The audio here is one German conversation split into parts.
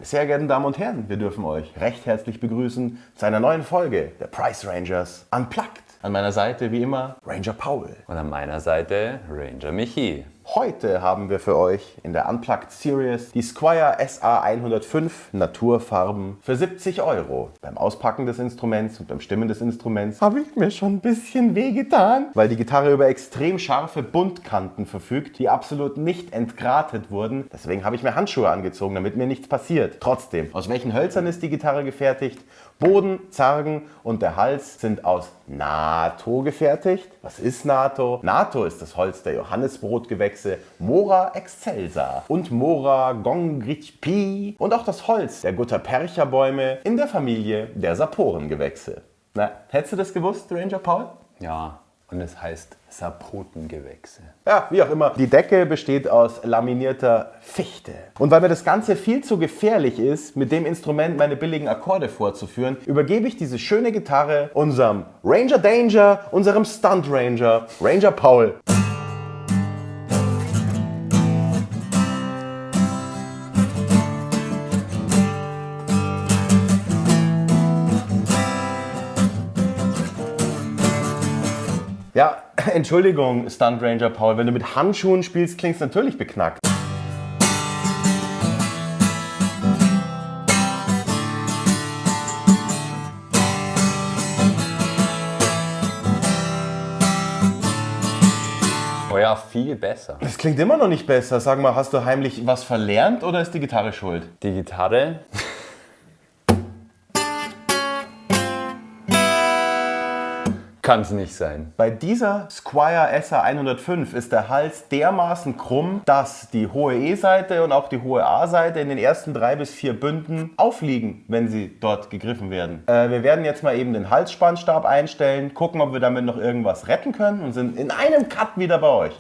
Sehr geehrte Damen und Herren, wir dürfen euch recht herzlich begrüßen zu einer neuen Folge der Price Rangers Unplugged. An meiner Seite wie immer Ranger Paul. Und an meiner Seite Ranger Michi. Heute haben wir für euch in der Unplugged Series die Squier SA105 Naturfarben für 70 €. Beim Auspacken des Instruments und beim Stimmen des Instruments habe ich mir schon ein bisschen wehgetan, weil die Gitarre über extrem scharfe Buntkanten verfügt, die absolut nicht entgratet wurden. Deswegen habe ich mir Handschuhe angezogen, damit mir nichts passiert. Trotzdem, aus welchen Hölzern ist die Gitarre gefertigt? Boden, Zargen und der Hals sind aus NATO gefertigt. Was ist NATO? NATO ist das Holz der Johannisbrotgewächse Mora excelsa und Mora gongrichpi und auch das Holz der Guttapercha-Bäume in der Familie der Saporengewächse. Na, hättest du das gewusst, Ranger Paul? Ja, und es heißt Sapotengewächse. Ja, wie auch immer. Die Decke besteht aus laminierter Fichte. Und weil mir das Ganze viel zu gefährlich ist, mit dem Instrument meine billigen Akkorde vorzuführen, übergebe ich diese schöne Gitarre unserem Ranger Danger, unserem Stunt Ranger, Ranger Paul. Ja, Entschuldigung, Stunt Ranger Paul, wenn du mit Handschuhen spielst, klingst du natürlich beknackt. Oh ja, viel besser. Das klingt immer noch nicht besser. Sag mal, hast du heimlich was verlernt oder ist die Gitarre schuld? Die Gitarre kann es nicht sein. Bei dieser Squier SA105 ist der Hals dermaßen krumm, dass die hohe E-Seite und auch die hohe A-Seite in den ersten 3 bis 4 Bünden aufliegen, wenn sie dort gegriffen werden. Wir werden jetzt mal eben den Halsspannstab einstellen, gucken, ob wir damit noch irgendwas retten können und sind in einem Cut wieder bei euch.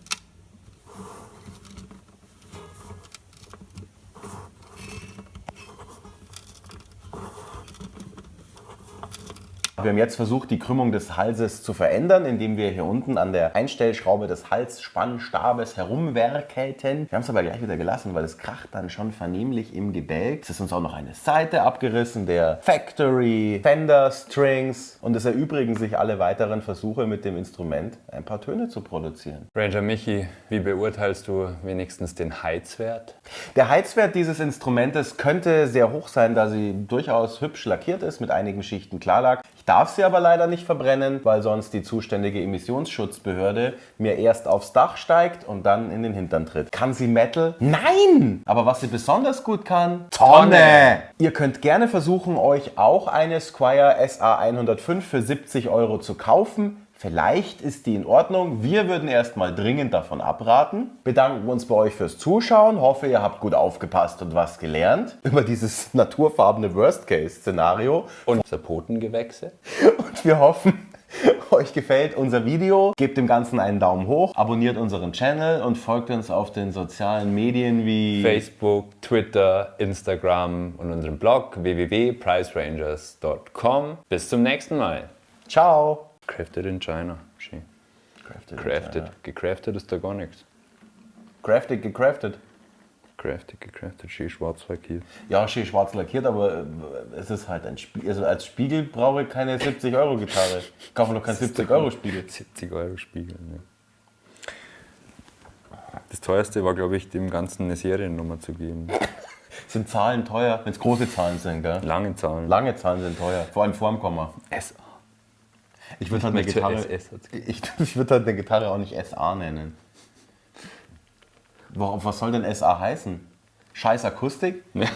Wir haben jetzt versucht, die Krümmung des Halses zu verändern, indem wir hier unten an der Einstellschraube des Halsspannstabes herumwerkelten. Wir haben es aber gleich wieder gelassen, weil es kracht dann schon vernehmlich im Gebälk. Es ist uns auch noch eine Seite abgerissen, der Factory Fender Strings, und es erübrigen sich alle weiteren Versuche mit dem Instrument, ein paar Töne zu produzieren. Ranger Michi, wie beurteilst du wenigstens den Heizwert? Der Heizwert dieses Instrumentes könnte sehr hoch sein, da sie durchaus hübsch lackiert ist mit einigen Schichten Klarlack. Ich darf sie aber leider nicht verbrennen, weil sonst die zuständige Emissionsschutzbehörde mir erst aufs Dach steigt und dann in den Hintern tritt. Kann sie Metal? Nein! Aber was sie besonders gut kann? Tonne! Ihr könnt gerne versuchen, euch auch eine Squier SA105 für 70 € zu kaufen. Vielleicht ist die in Ordnung. Wir würden erstmal dringend davon abraten. Bedanken uns bei euch fürs Zuschauen. Hoffe, ihr habt gut aufgepasst und was gelernt über dieses naturfarbene Worst-Case-Szenario. Und Sapotengewächse? Und wir hoffen, euch gefällt unser Video. Gebt dem Ganzen einen Daumen hoch, abonniert unseren Channel und folgt uns auf den sozialen Medien wie Facebook, Twitter, Instagram und unserem Blog www.pricerangers.com. Bis zum nächsten Mal. Ciao. Crafted in China. Schön. Crafted. Gecraftet ist da gar nichts. Crafted, gecraftet. Gecraftet, schön schwarz lackiert. Ja, schön schwarz lackiert, aber es ist halt ein Spiegel. Also als Spiegel brauche ich keine 70 € Gitarre. Ich kaufe noch keinen 70 € Spiegel. 70 € Spiegel, ne. Das teuerste war, glaube ich, dem Ganzen eine Seriennummer zu geben. Sind Zahlen teuer, wenn es große Zahlen sind, gell? Lange Zahlen. Lange Zahlen sind teuer, vor allem vorm Komma. SA. Ich würde halt eine Gitarre, ich würd halt eine Gitarre auch nicht SA nennen. Was soll denn SA heißen? Scheiß Akustik? Ja.